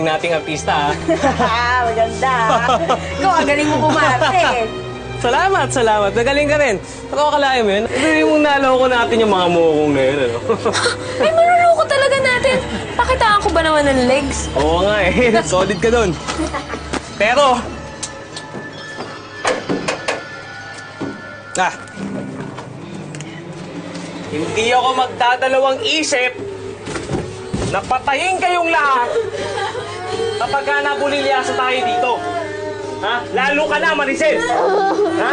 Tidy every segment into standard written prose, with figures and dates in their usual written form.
nating artista, ha? Maganda. Ikaw, ang galing mo kumarte. Salamat. Nagaling ka rin. Ako akalain mo yun. Sabi mong naloko natin yung mga mukong na yun, ano? Ay, manuloko talaga natin. Pakitaan ko ba naman ng legs? Oo nga eh. Solid ka dun. Pero... hindi ako magdadalawang isip na patayin kayong lahat kapag ka nabulilyasan tayo dito. Ha? Lalo ka na, Maricel! Ha?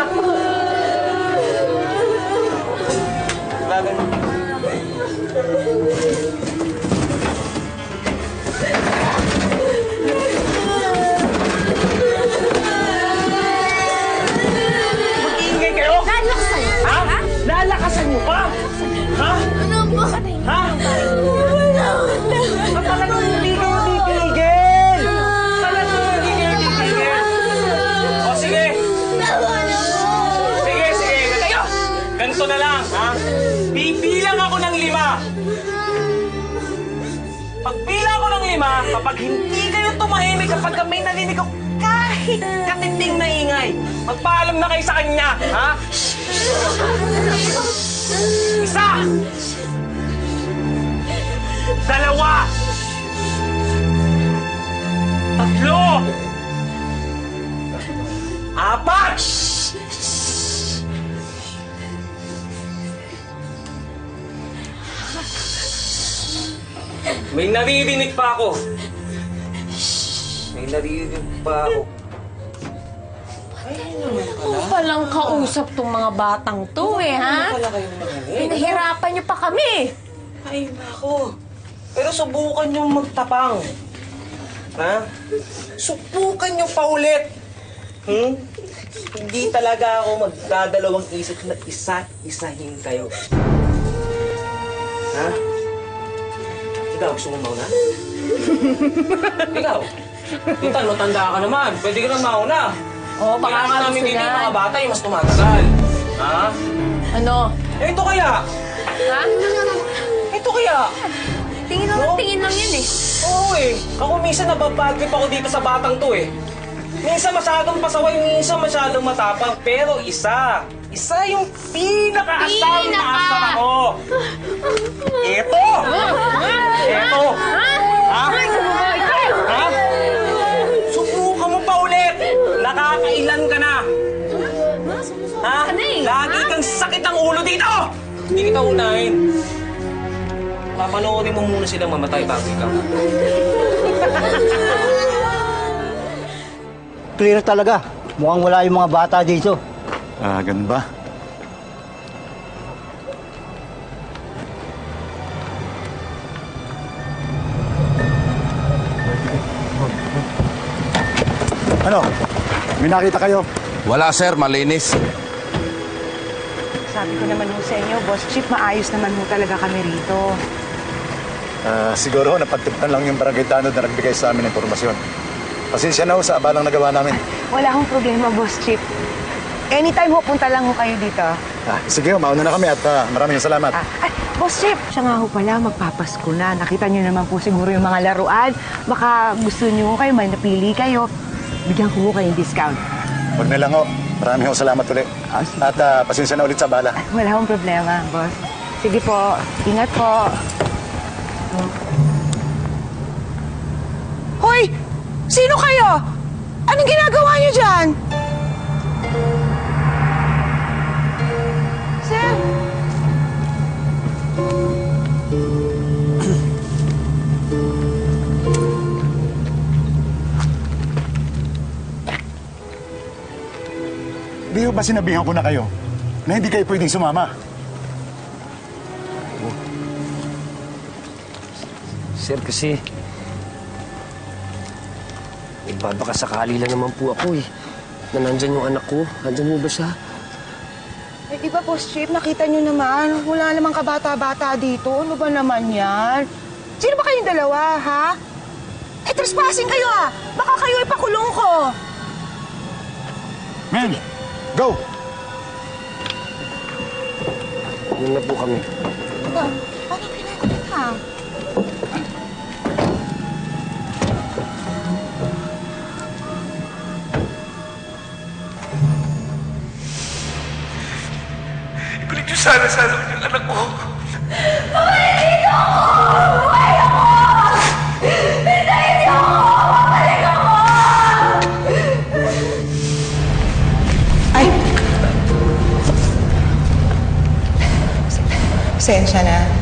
Mag-iingay kayo? Lalakasan niyo pa, ha? Lalakasan niyo pa? Ha? Ano ba? Ha? Talagang hindi kayo titigil! Talagang hindi kayo titigil! O sige! Sige! Ganito na lang, ha? Bibilang ako ng 5. Pagbilang ko ng 5, kapag hindi kayo tumahimik, kapag may narinig ako kahit katinding na ingay, magpaalam na kayo sa kanya, ha? 1! 2! 3! 4! May naririnig pa ako. Ayun naman pala. Kung palang kausap tong mga batang to ha? Pala kayong magaling. Pinahirapan niyo pa kami. Ay, nako. Pero subukan nyo magtapang. Ha? Subukan nyo pa ulit. Hindi talaga ako magdadalawang isip na isa-isahin kayo. Ha? Ikaw, gusto mo mauna? Ikaw? Tita, matanda ka naman. Pwede ka na mauna. Oo, baka Kailangan namin gusto dito yung yan. mga bata yung mas tumatagal. Ha? Ano? Eh, ito kaya? Ha? Ito kaya? Tingin lang yan eh. Oo eh. Ako minsan nababagtrip ako dito sa batang to eh. Minsan masyadong pasaway, minsan masyadong matapang. Pero isa yung pinaka-asar na asar ako. Ito! Ha? Ha? Subukan mo pa ulit. Nakakailan ka na. Ha? Lagi kang sakit ang ulo dito! Hindi kita unahin. Papanoorin mo muna silang mamatay bago ikaw. Clear talaga. Mukhang wala yung mga bata dito. Ganun ba? Ano? May nakita kayo? Wala, sir. Malinis. Sabi ko naman ho sa inyo, Boss Chief, maayos naman ho talaga kami rito. Siguro napagtipan lang yung barangay tanod na nagbigay sa amin ng impormasyon. Pasensya na ho sa abalang nagawa namin. Wala akong problema, Boss Chief. Anytime ho, punta lang ho kayo dito. Sige ho, mauna na kami at maraming salamat. Boss Chief, siya nga ho pala, magpapasko na. Nakita niyo naman po siguro yung mga laruan. Baka gusto niyo kayo, may napili kayo. Bigyan ko ho kayong discount. Huwag na lang ho. Maraming ho salamat ulit. At pasensya na ulit sa abala. Wala akong problema, boss. Sige po, ingat po. Hoy! Sino kayo? Anong ginagawa niyo dyan? Sir? Di ba sinabihan ko na kayo na hindi kayo pwedeng sumama? Sir, kasi baka sakali lang naman po ako eh. Na nandyan yung anak ko. Nandyan mo ba siya? Eh, di ba, Boss Chief, nakita niyo naman, wala namang kabata-bata dito. Ano ba naman yan? Sino ba kayong dalawa, ha? Eh, trespassing kayo, ah! Baka kayo ipakulong ko! Men, go! Yun na po kami. Diba? Anong ginagawa ka? Sana yung anak ko. Ay! Pasensya na.